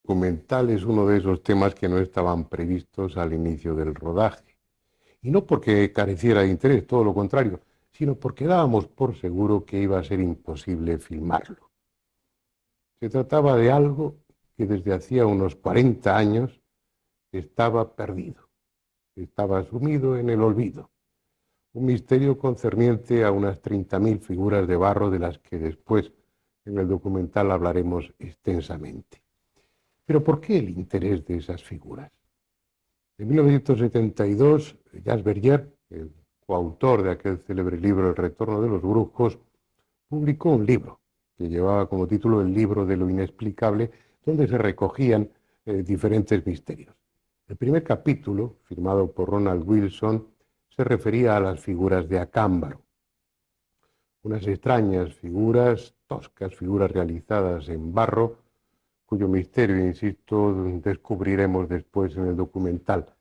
documental es uno de esos temas que no estaban previstos al inicio del rodaje. Y no porque careciera de interés, todo lo contrario, sino porque dábamos por seguro que iba a ser imposible filmarlo. Se trataba de algo que desde hacía unos 40 años estaba perdido, estaba sumido en el olvido. Un misterio concerniente a unas 30.000 figuras de barro de las que después en el documental hablaremos extensamente. Pero ¿por qué el interés de esas figuras? En 1972, Jacques Verrier, el coautor de aquel célebre libro El retorno de los brujos, publicó un libro que llevaba como título El libro de lo inexplicable, donde se recogían diferentes misterios. El primer capítulo, firmado por Ronald Wilson, se refería a las figuras de Acámbaro. Unas extrañas figuras, toscas figuras realizadas en barro, cuyo misterio, insisto, descubriremos después en el documental.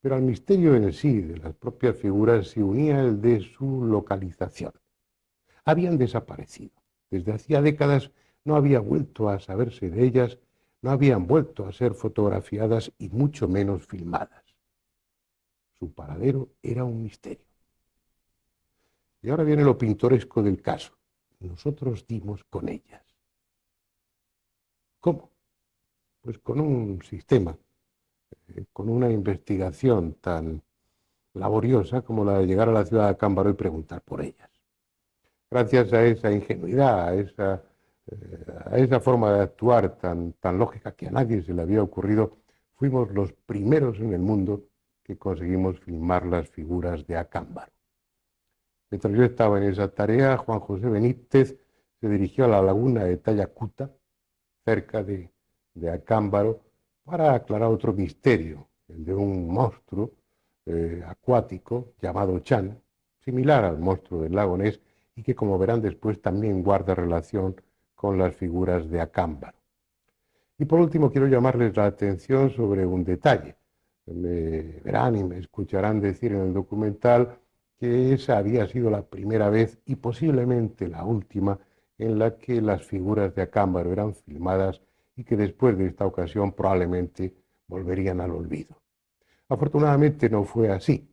Pero al misterio en sí de las propias figuras se unía el de su localización. Habían desaparecido. Desde hacía décadas no había vuelto a saberse de ellas, no habían vuelto a ser fotografiadas y mucho menos filmadas. Su paradero era un misterio. Y ahora viene lo pintoresco del caso. Nosotros dimos con ellas. ¿Cómo? Pues con un sistema, con una investigación tan laboriosa como la de llegar a la ciudad de Acámbaro y preguntar por ellas. Gracias a esa ingenuidad, a esa forma de actuar tan lógica que a nadie se le había ocurrido, fuimos los primeros en el mundo que conseguimos filmar las figuras de Acámbaro. Mientras yo estaba en esa tarea, Juan José Benítez se dirigió a la laguna de Tayacuta, cerca de Acámbaro, para aclarar otro misterio, el de un monstruo acuático llamado Chan, similar al monstruo del lago Ness, y que, como verán después, también guarda relación con las figuras de Acámbaro. Y por último, quiero llamarles la atención sobre un detalle. Me verán y me escucharán decir en el documental que esa había sido la primera vez y posiblemente la última en la que las figuras de Acámbaro eran filmadas y que después de esta ocasión probablemente volverían al olvido. Afortunadamente no fue así.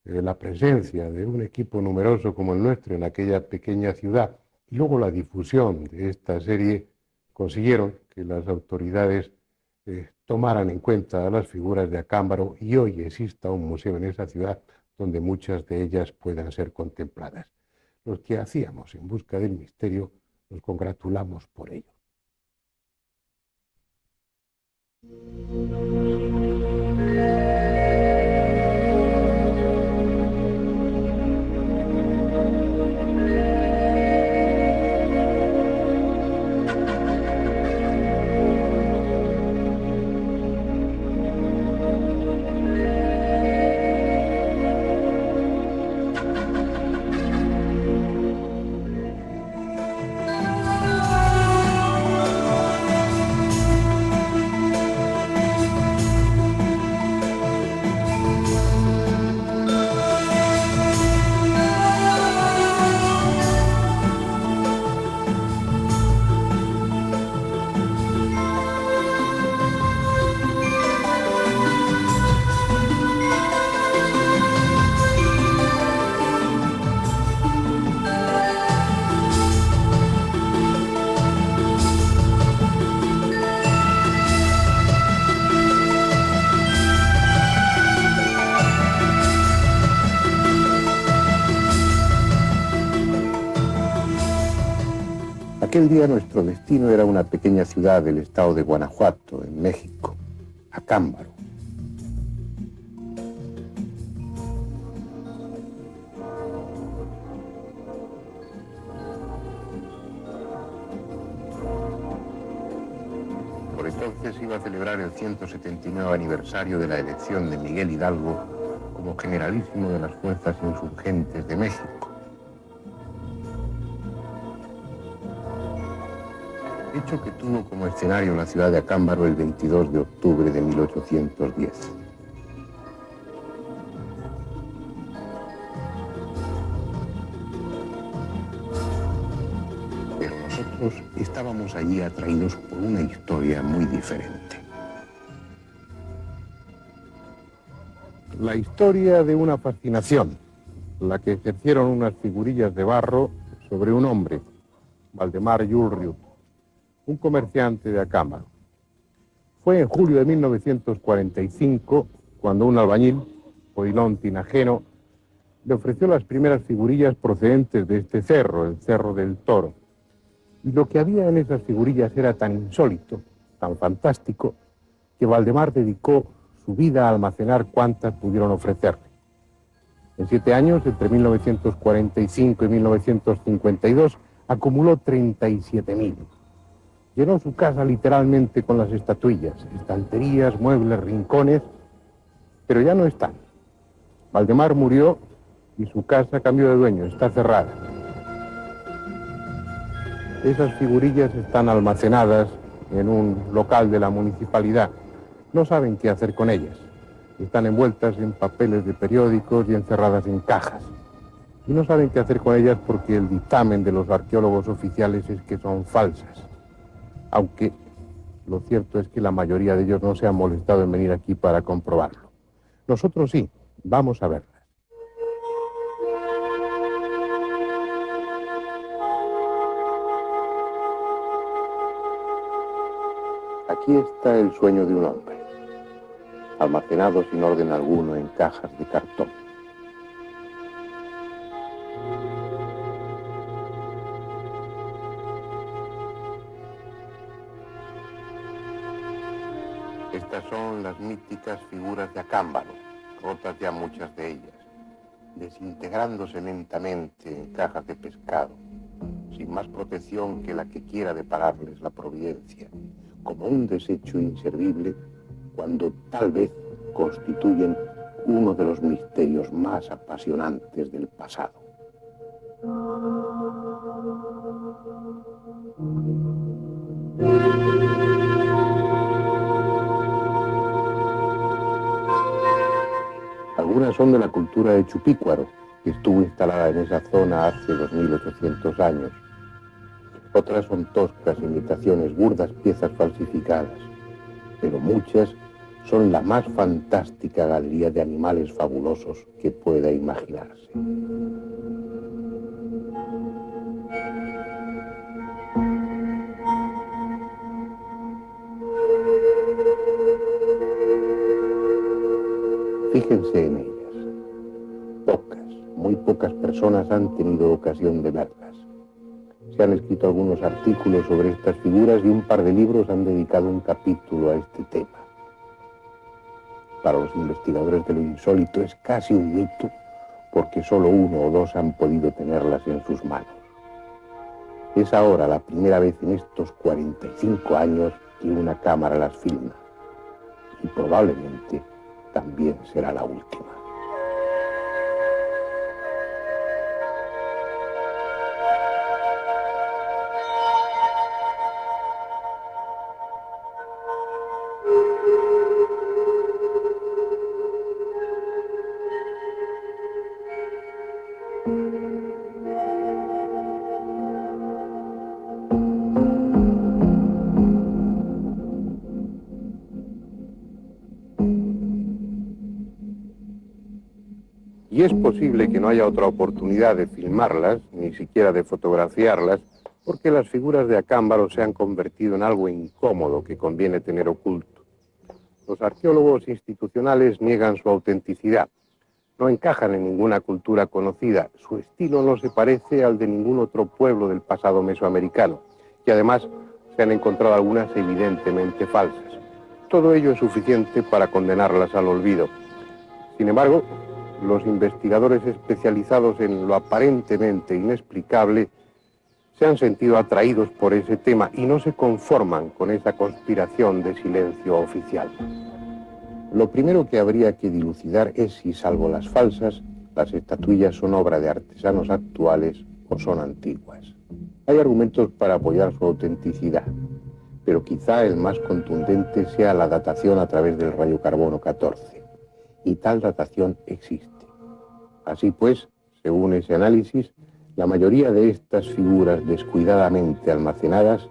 La presencia de un equipo numeroso como el nuestro en aquella pequeña ciudad y luego la difusión de esta serie consiguieron que las autoridades tomaran en cuenta las figuras de Acámbaro y hoy exista un museo en esa ciudad donde muchas de ellas puedan ser contempladas. Los que hacíamos en busca del misterio nos congratulamos por ello. Aquel día nuestro destino era una pequeña ciudad del estado de Guanajuato, en México, Acámbaro. Por entonces iba a celebrar el 179 aniversario de la elección de Miguel Hidalgo como generalísimo de las fuerzas insurgentes de México. Hecho que tuvo como escenario la ciudad de Acámbaro el 22 de octubre de 1810. Pero nosotros nosotros estábamos allí atraídos por una historia muy diferente. La historia de una fascinación, la que ejercieron unas figurillas de barro sobre un hombre, Valdemar Julriut, un comerciante de Acámbaro. Fue en julio de 1945 cuando un albañil, Odilon Tinajero, le ofreció las primeras figurillas procedentes de este cerro, el Cerro del Toro. Y lo que había en esas figurillas era tan insólito, tan fantástico, que Valdemar dedicó su vida a almacenar cuantas pudieron ofrecerle. En 7 años, entre 1945 y 1952, acumuló 37.000. Llenó su casa literalmente con las estatuillas, estanterías, muebles, rincones, pero ya no están. Valdemar murió y su casa cambió de dueño, está cerrada. Esas figurillas están almacenadas en un local de la municipalidad. No saben qué hacer con ellas. Están envueltas en papeles de periódicos y encerradas en cajas. Y no saben qué hacer con ellas porque el dictamen de los arqueólogos oficiales es que son falsas. Aunque lo cierto es que la mayoría de ellos no se han molestado en venir aquí para comprobarlo. Nosotros sí, vamos a verlas. Aquí está el sueño de un hombre, almacenado sin orden alguno en cajas de cartón. Estas son las míticas figuras de Acámbaro, rotas ya muchas de ellas, desintegrándose lentamente en cajas de pescado, sin más protección que la que quiera depararles la providencia, como un desecho inservible, cuando tal vez constituyen uno de los misterios más apasionantes del pasado. Algunas son de la cultura de Chupícuaro, que estuvo instalada en esa zona hace 2.800 años. Otras son toscas imitaciones, burdas piezas falsificadas, pero muchas son la más fantástica galería de animales fabulosos que pueda imaginarse. Fíjense en ellas. Pocas, muy pocas personas han tenido ocasión de verlas. Se han escrito algunos artículos sobre estas figuras y un par de libros han dedicado un capítulo a este tema. Para los investigadores de lo insólito es casi un mito, porque solo 1 o 2 han podido tenerlas en sus manos. Es ahora la primera vez en estos 45 años que una cámara las filma, y probablemente también será la última. Y es posible que no haya otra oportunidad de filmarlas, ni siquiera de fotografiarlas, porque las figuras de Acámbaro se han convertido en algo incómodo que conviene tener oculto. Los arqueólogos institucionales niegan su autenticidad. No encajan en ninguna cultura conocida. Su estilo no se parece al de ningún otro pueblo del pasado mesoamericano. Y además se han encontrado algunas evidentemente falsas. Todo ello es suficiente para condenarlas al olvido. Sin embargo, los investigadores especializados en lo aparentemente inexplicable se han sentido atraídos por ese tema y no se conforman con esa conspiración de silencio oficial. Lo primero que habría que dilucidar es si, salvo las falsas, las estatuillas son obra de artesanos actuales o son antiguas. Hay argumentos para apoyar su autenticidad, pero quizá el más contundente sea la datación a través del radiocarbono 14. Y tal datación existe. Así pues, según ese análisis, La mayoría de estas figuras descuidadamente almacenadas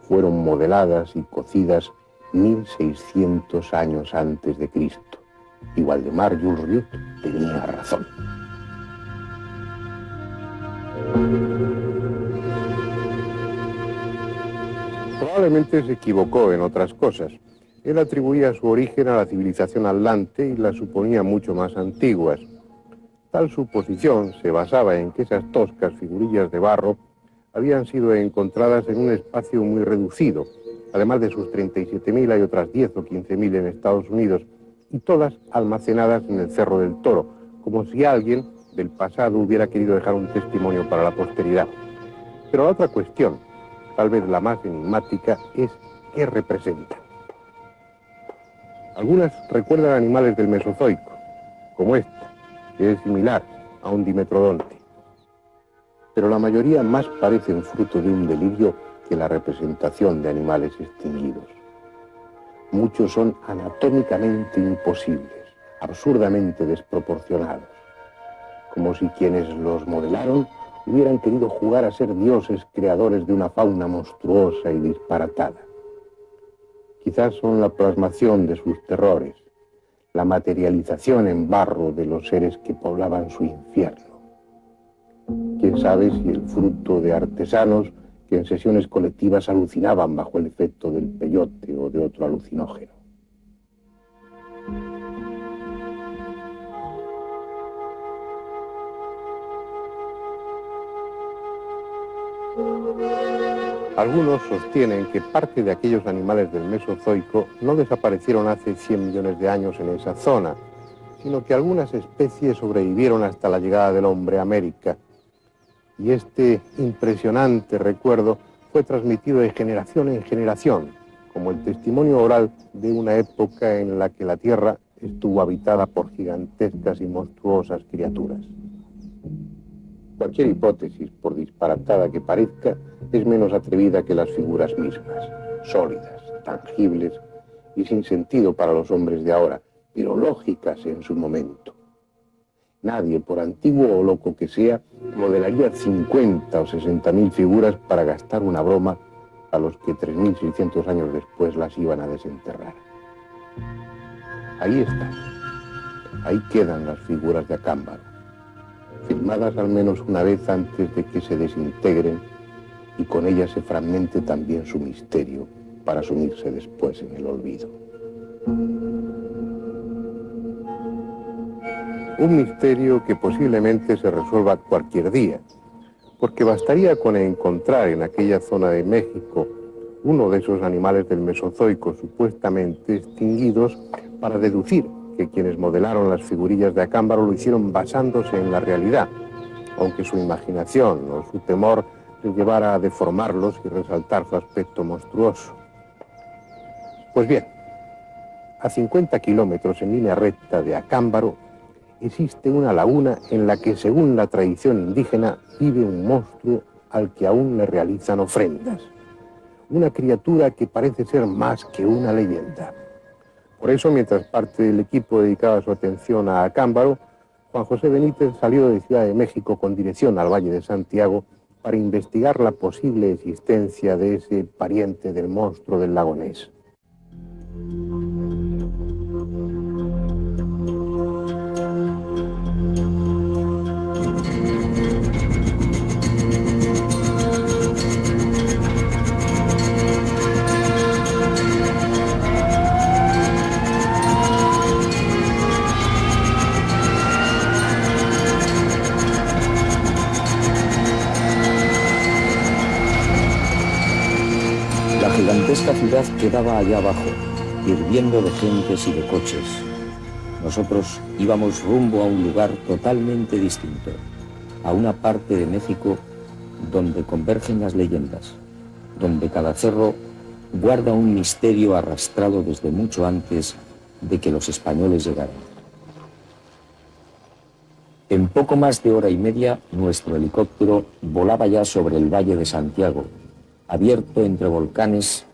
fueron modeladas y cocidas 1600 años antes de Cristo. Y Waldemar Jules Riut tenía razón. Probablemente se equivocó en otras cosas. Él atribuía su origen a la civilización atlante y las suponía mucho más antiguas. Tal suposición se basaba en que esas toscas figurillas de barro habían sido encontradas en un espacio muy reducido. Además de sus 37.000 hay otras 10 o 15.000 en Estados Unidos, y todas almacenadas en el Cerro del Toro, como si alguien del pasado hubiera querido dejar un testimonio para la posteridad. Pero la otra cuestión, tal vez la más enigmática, es qué representan. Algunas recuerdan animales del Mesozoico, como esta, que es similar a un dimetrodonte. Pero la mayoría más parecen fruto de un delirio que la representación de animales extinguidos. Muchos son anatómicamente imposibles, absurdamente desproporcionados, como si quienes los modelaron hubieran querido jugar a ser dioses creadores de una fauna monstruosa y disparatada. Quizás son la plasmación de sus terrores, la materialización en barro de los seres que poblaban su infierno. Quién sabe si el fruto de artesanos que en sesiones colectivas alucinaban bajo el efecto del peyote o de otro alucinógeno. Algunos sostienen que parte de aquellos animales del Mesozoico no desaparecieron hace 100 millones de años en esa zona, sino que algunas especies sobrevivieron hasta la llegada del hombre a América. Y este impresionante recuerdo fue transmitido de generación en generación, como el testimonio oral de una época en la que la Tierra estuvo habitada por gigantescas y monstruosas criaturas. Cualquier hipótesis, por disparatada que parezca, es menos atrevida que las figuras mismas, sólidas, tangibles y sin sentido para los hombres de ahora, pero lógicas en su momento. Nadie, por antiguo o loco que sea, modelaría 50 o 60.000 figuras para gastar una broma a los que 3.600 años después las iban a desenterrar. Ahí están. Ahí quedan las figuras de Acámbaro, filmadas al menos una vez antes de que se desintegren y con ellas se fragmente también su misterio para sumirse después en el olvido. Un misterio que posiblemente se resuelva cualquier día, porque bastaría con encontrar en aquella zona de México uno de esos animales del Mesozoico supuestamente extinguidos para deducir que quienes modelaron las figurillas de Acámbaro lo hicieron basándose en la realidad, aunque su imaginación o su temor les llevara a deformarlos y resaltar su aspecto monstruoso. Pues bien, a 50 kilómetros en línea recta de Acámbaro existe una laguna en la que, según la tradición indígena, vive un monstruo al que aún le realizan ofrendas. Una criatura que parece ser más que una leyenda. Por eso, mientras parte del equipo dedicaba su atención a Acámbaro, Juan José Benítez salió de Ciudad de México con dirección al Valle de Santiago para investigar la posible existencia de ese pariente del monstruo del lago Ness. La gigantesca ciudad quedaba allá abajo, hirviendo de gentes y de coches. Nosotros íbamos rumbo a un lugar totalmente distinto, a una parte de México donde convergen las leyendas, donde cada cerro guarda un misterio arrastrado desde mucho antes de que los españoles llegaran. En poco más de hora y media, nuestro helicóptero volaba ya sobre el Valle de Santiago, abierto entre volcanes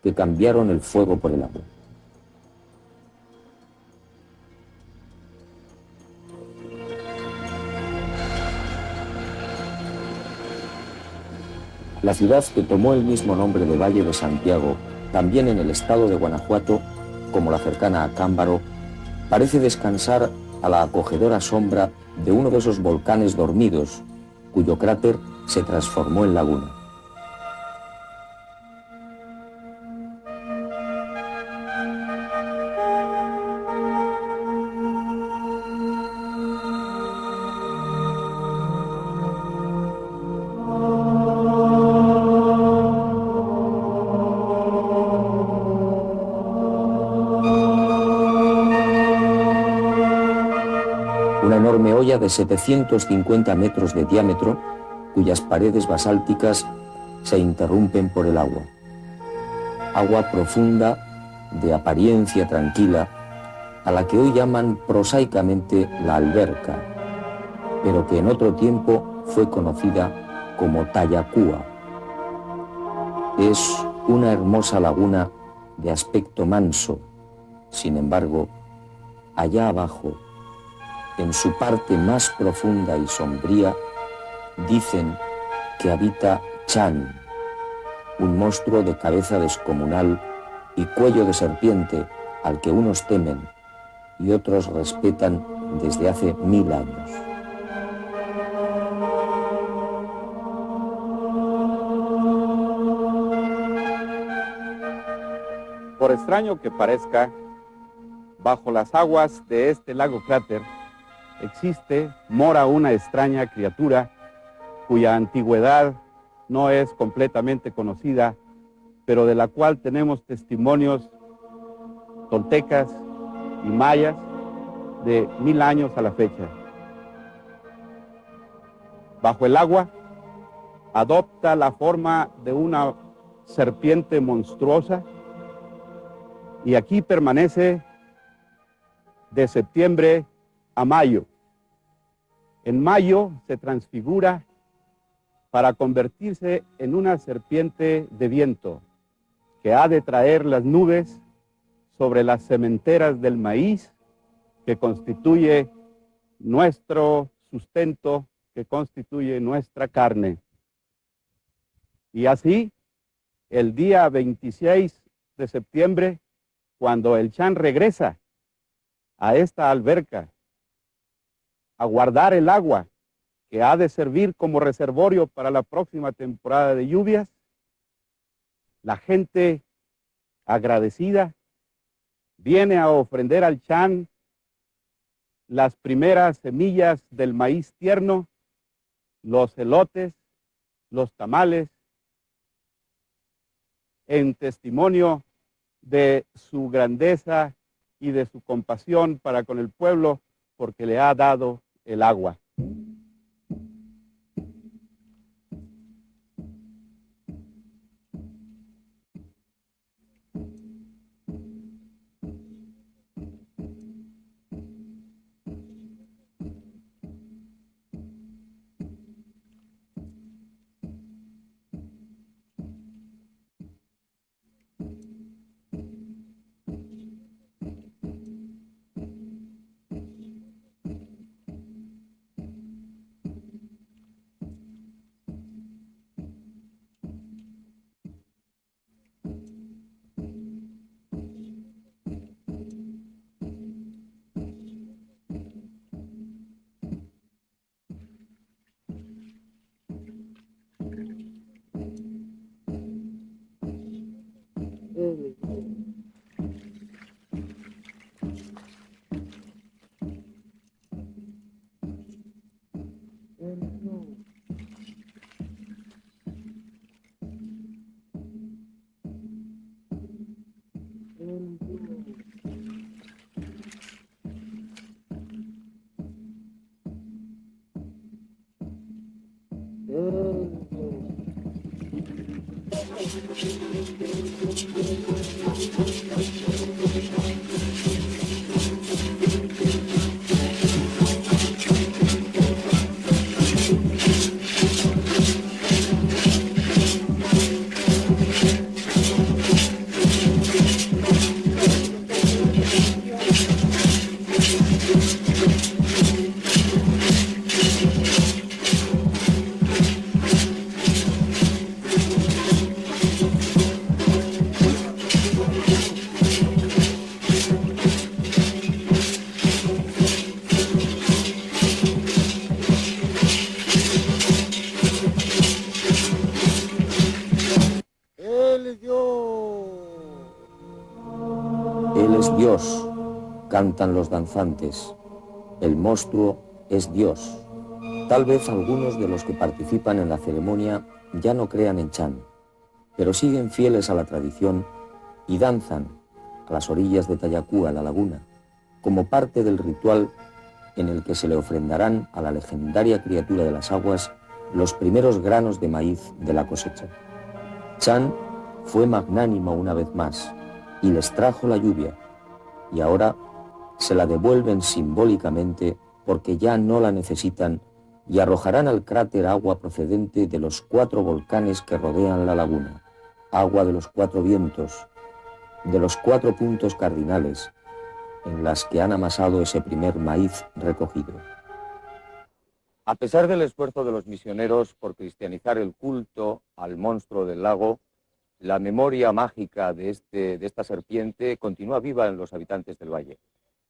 que cambiaron el fuego por el agua. La ciudad, que tomó el mismo nombre de Valle de Santiago, también en el estado de Guanajuato, como la cercana Acámbaro, parece descansar a la acogedora sombra de uno de esos volcanes dormidos, cuyo cráter se transformó en laguna. Una enorme olla de 750 metros de diámetro, cuyas paredes basálticas se interrumpen por el agua. Agua profunda, de apariencia tranquila, a la que hoy llaman prosaicamente la alberca, pero que en otro tiempo fue conocida como Tayacúa. Es una hermosa laguna de aspecto manso. Sin embargo, allá abajo, en su parte más profunda y sombría, dicen que habita Chan, un monstruo de cabeza descomunal y cuello de serpiente al que unos temen y otros respetan desde hace 1000 años. Por extraño que parezca, bajo las aguas de este lago cráter mora una extraña criatura cuya antigüedad no es completamente conocida, pero de la cual tenemos testimonios toltecas y mayas de 1000 años a la fecha. Bajo el agua adopta la forma de una serpiente monstruosa y aquí permanece de septiembre a mayo. En mayo se transfigura para convertirse en una serpiente de viento que ha de traer las nubes sobre las sementeras del maíz que constituye nuestro sustento, que constituye nuestra carne. Y así, el día 26 de septiembre, cuando el Chan regresa a esta alberca a guardar el agua que ha de servir como reservorio para la próxima temporada de lluvias, la gente agradecida viene a ofrender al Chan las primeras semillas del maíz tierno, los elotes, los tamales, en testimonio de su grandeza y de su compasión para con el pueblo, porque le ha dado el agua. Él es Dios, cantan los danzantes. El monstruo es Dios. Tal vez algunos de los que participan en la ceremonia ya no crean en Chan, pero siguen fieles a la tradición y danzan a las orillas de Tayacúa, la laguna, como parte del ritual en el que se le ofrendarán a la legendaria criatura de las aguas los primeros granos de maíz de la cosecha. Chan fue magnánimo una vez más y les trajo la lluvia, y ahora se la devuelven simbólicamente porque ya no la necesitan y arrojarán al cráter agua procedente de los 4 volcanes que rodean la laguna, agua de los 4 vientos, de los 4 puntos cardinales en las que han amasado ese primer maíz recogido. A pesar del esfuerzo de los misioneros por cristianizar el culto al monstruo del lago, la memoria mágica de esta serpiente continúa viva en los habitantes del valle.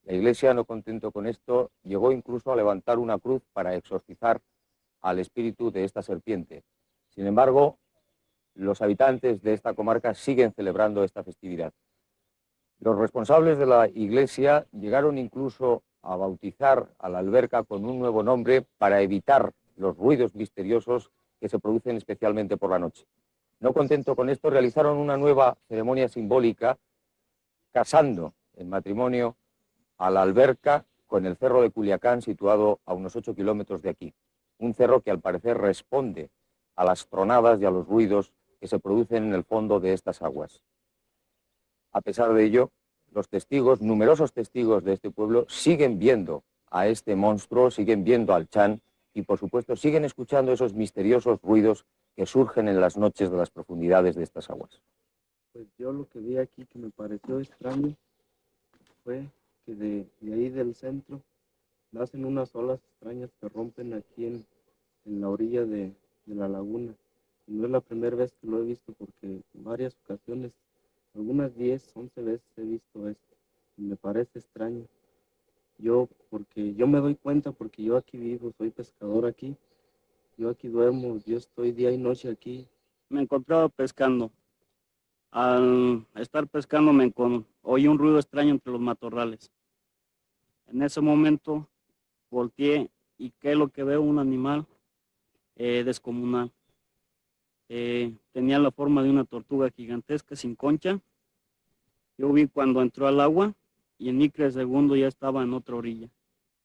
La Iglesia, no contento con esto, llegó incluso a levantar una cruz para exorcizar al espíritu de esta serpiente. Sin embargo, los habitantes de esta comarca siguen celebrando esta festividad. Los responsables de la Iglesia llegaron incluso a bautizar a la alberca con un nuevo nombre para evitar los ruidos misteriosos que se producen especialmente por la noche. No contento con esto, realizaron una nueva ceremonia simbólica casando en matrimonio a la alberca con el cerro de Culiacán, situado a unos 8 kilómetros de aquí. Un cerro que al parecer responde a las tronadas y a los ruidos que se producen en el fondo de estas aguas. A pesar de ello, los testigos, numerosos testigos de este pueblo, siguen viendo a este monstruo, siguen viendo al Chan y, por supuesto, siguen escuchando esos misteriosos ruidos que surgen en las noches de las profundidades de estas aguas. Pues yo lo que vi aquí que me pareció extraño fue que de ahí del centro nacen unas olas extrañas que rompen aquí en la orilla de la laguna. Y no es la primera vez que lo he visto porque en varias ocasiones, algunas 10, 11 veces he visto esto. Y me parece extraño. Porque yo me doy cuenta porque yo aquí vivo, soy pescador aquí. Yo aquí duermo, yo estoy día y noche aquí. Me encontraba pescando. Al estar pescando oí un ruido extraño entre los matorrales. En ese momento volteé y ¿qué es lo que veo? Un animal descomunal. Tenía la forma de una tortuga gigantesca sin concha. Yo vi cuando entró al agua y en microsegundo ya estaba en otra orilla.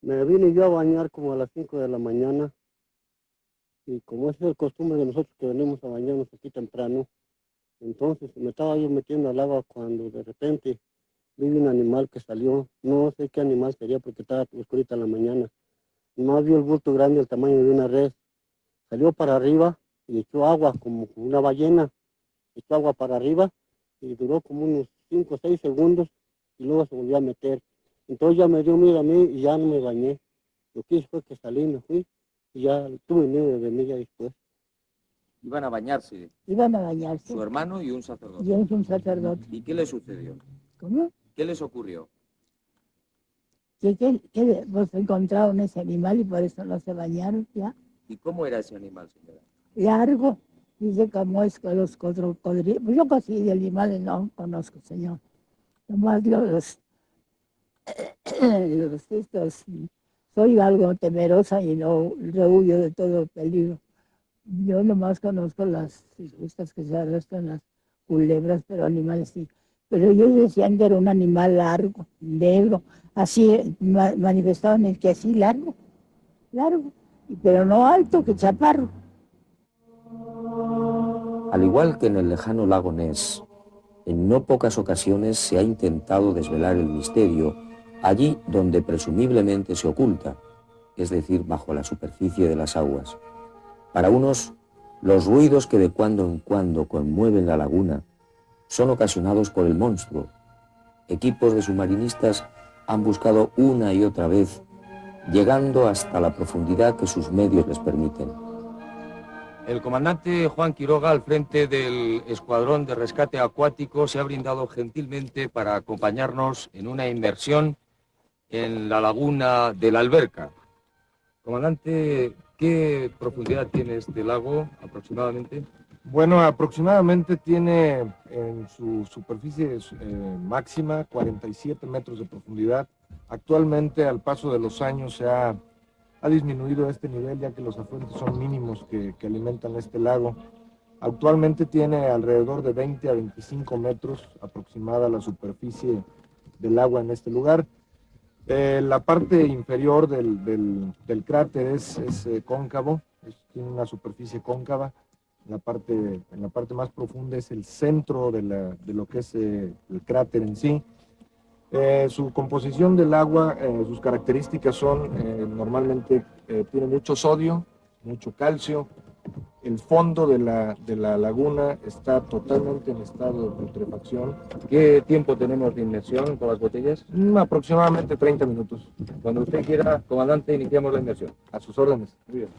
Me vine yo a bañar como a las 5 de la mañana y como es el costumbre de nosotros que venimos a bañarnos aquí temprano, entonces me estaba yo metiendo al agua cuando de repente vi un animal que salió, no sé qué animal sería porque estaba oscurita en la mañana, nomás vi el bulto grande del tamaño de una res, salió para arriba y echó agua como una ballena, echó agua para arriba y duró como unos 5 o 6 segundos y luego se volvió a meter. Entonces ya me dio miedo a mí y ya no me bañé. Lo que hice fue que salí, me fui y ya tuve miedo de venir ya después. Iban a bañarse. Iban a bañarse. Su hermano y un sacerdote. Y es un sacerdote. ¿Y qué le sucedió? ¿Cómo? ¿Qué les ocurrió? Que pues encontraron ese animal y por eso no se bañaron ya. ¿Y cómo era ese animal, señora? Largo. Dice cómo es con los cocodrilos. Pues yo casi de animales no conozco, señor. Nomás soy algo temerosa y no rehuyo de todo peligro. Yo nomás conozco estas que se arrastran, las culebras, pero animales sí. Pero ellos decían que era un animal largo, negro, así manifestaban el que así largo, pero no alto, que chaparro. Al igual que en el lejano lago Ness, en no pocas ocasiones se ha intentado desvelar el misterio allí donde presumiblemente se oculta, es decir, bajo la superficie de las aguas. Para unos, los ruidos que de cuando en cuando conmueven la laguna son ocasionados por el monstruo. Equipos de submarinistas han buscado una y otra vez, llegando hasta la profundidad que sus medios les permiten. El comandante Juan Quiroga, al frente del Escuadrón de Rescate Acuático, se ha brindado gentilmente para acompañarnos en una inmersión en la laguna de la Alberca. Comandante, ¿qué profundidad tiene este lago aproximadamente? Bueno, aproximadamente tiene en su superficie máxima 47 metros de profundidad. Actualmente, al paso de los años, ha disminuido este nivel, ya que los afluentes son mínimos que alimentan este lago. Actualmente tiene alrededor de 20 a 25 metros aproximada la superficie del agua en este lugar. La parte inferior del cráter es cóncavo, tiene una superficie cóncava. En la parte más profunda es el centro de lo que es el cráter en sí. Su composición del agua, sus características son, normalmente tiene mucho sodio, mucho calcio. El fondo de la laguna está totalmente en estado de putrefacción. ¿Qué tiempo tenemos de inmersión con las botellas? Aproximadamente 30 minutos. Cuando usted quiera, comandante, iniciamos la inmersión. A sus órdenes. Muy bien.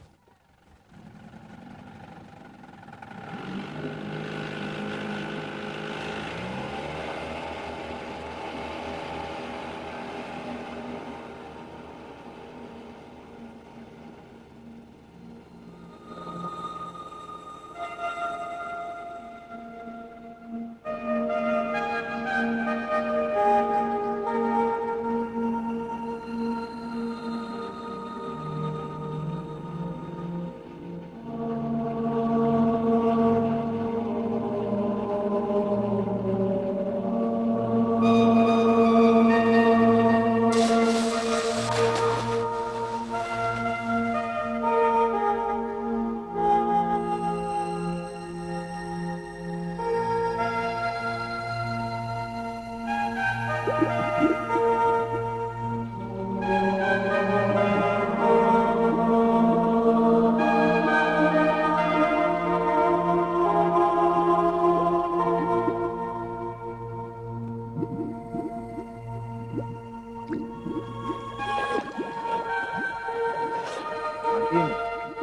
Martín,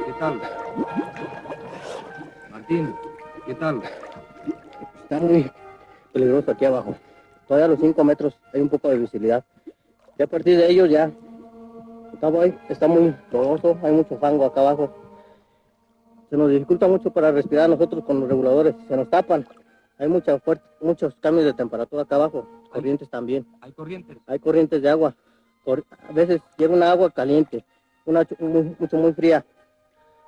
¿qué tal? Martín, ¿qué tal? Está muy peligroso aquí abajo. Todavía a los 5 metros hay un poco de visibilidad. Y a partir de ellos ya está muy lodoso, hay mucho fango acá abajo. Se nos dificulta mucho para respirar nosotros con los reguladores, se nos tapan. Hay muchos cambios de temperatura acá abajo, corrientes también. ¿Hay corrientes? Hay corrientes de agua. A veces llega una agua caliente, una muy fría.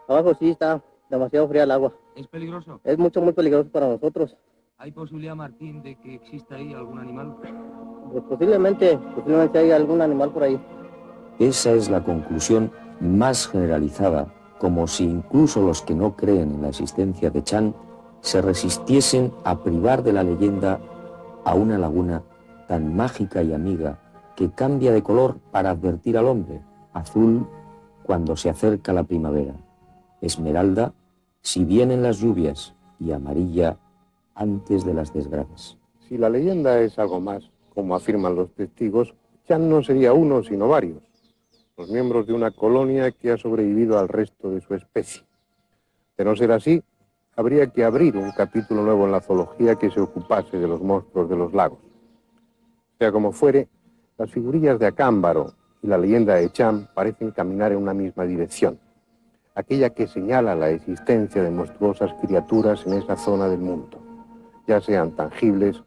Abajo sí está demasiado fría el agua. ¿Es peligroso? Es muy peligroso para nosotros. ¿Hay posibilidad, Martín, de que exista ahí algún animal? Pues posiblemente hay algún animal por ahí. Esa es la conclusión más generalizada, como si incluso los que no creen en la existencia de Chan se resistiesen a privar de la leyenda a una laguna tan mágica y amiga que cambia de color para advertir al hombre, azul cuando se acerca la primavera, esmeralda si vienen las lluvias y amarilla antes de las desgracias. Si la leyenda es algo más, como afirman los testigos, Chan no sería uno, sino varios, los miembros de una colonia que ha sobrevivido al resto de su especie. De no ser así, habría que abrir un capítulo nuevo en la zoología que se ocupase de los monstruos de los lagos. Sea como fuere, las figurillas de Acámbaro y la leyenda de Chan parecen caminar en una misma dirección, aquella que señala la existencia de monstruosas criaturas en esa zona del mundo, ya sean tangibles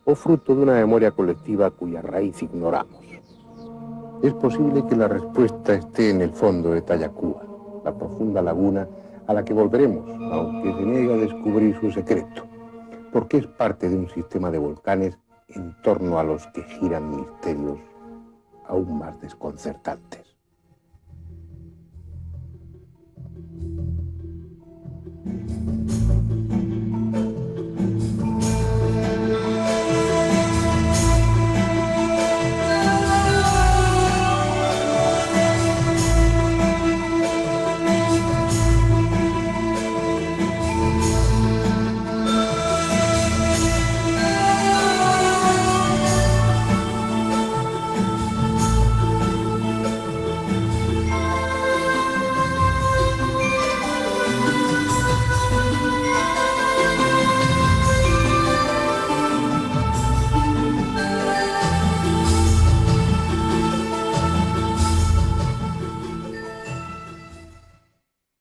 o fruto de una memoria colectiva cuya raíz ignoramos. Es posible que la respuesta esté en el fondo de Tayacúa, la profunda laguna a la que volveremos, aunque se niega a descubrir su secreto, porque es parte de un sistema de volcanes en torno a los que giran misterios aún más desconcertantes.